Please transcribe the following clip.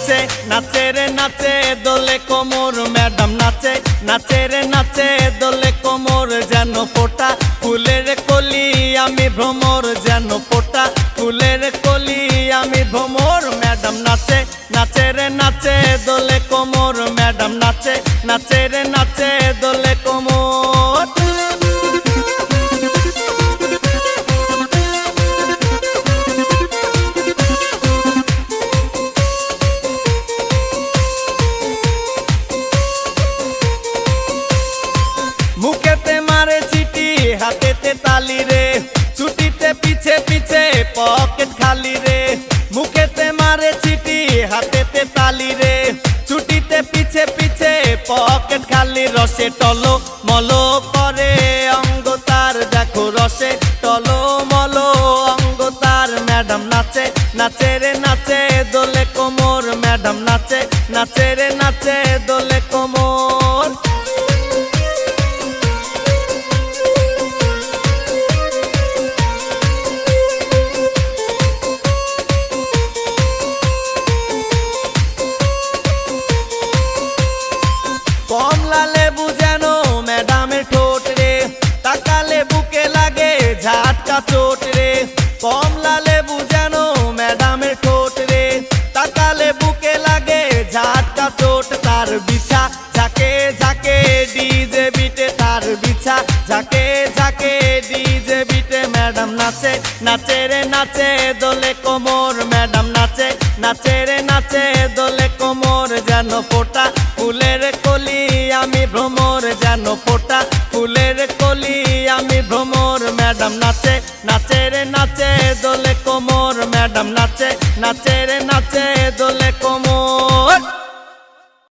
নাচে নাচে রে নাচে দোলে কোমর ম্যাডাম নাচে নাচে রে নাচে দোলে কোমর যেন ফোটা ফুলের কলি আমি ভ্রমর যেন ফোটা ফুলের কলি আমি ভ্রমর ম্যাডাম নাচে নাচে রে নাচে দোলে কোমর ম্যাডাম নাচে নাচে রে নাচে দোলে কোমর মুখেতে মারে চিটি হাতেতে তালি রে ছুটিতে পিছে পিছে পকেট খালি রে মুখেতে মারে চিটি হাতেতে তালি রে ছুটিতে পিছে পিছে পকেট খালি রসে টলো মলো করে অঙ্গ তার দেখো রসে টলো মলো অঙ্গ তার ম্যাডাম নাচে নাচে রে নাচে দোলে কোমর ম্যাডাম নাচে নাচে রে নাচে দোলে কোমর কমলা লেবু যেন ম্যাডামের ঠোঁট রে তাকালে বুকে লাগে ঝাটকা চোট রে কমলা লেবু যেন ম্যাডামের ঠোঁট রে তাকালে বুকে লাগে ঝাটকা চোট তার বিছা ঝাঁকে ঝাঁকে ডিজে বিটে তার বিছা ঝাঁকে ঝাঁকে ডিজে বিটে ম্যাডাম নাচে নাচে রে নাচে দোলে কোমর ম্যাডাম নাচে নাচে রে নাচে দোলে কোমর যেন ফোটা ফুলের কলি আমি ভ্রমর যেন ফোটা ফুলের কলি আমি ভ্রমর ম্যাডাম নাচে নাচে রে নাচে দোলে কোমর ম্যাডাম নাচে নাচে রে নাচে দোলে কোমর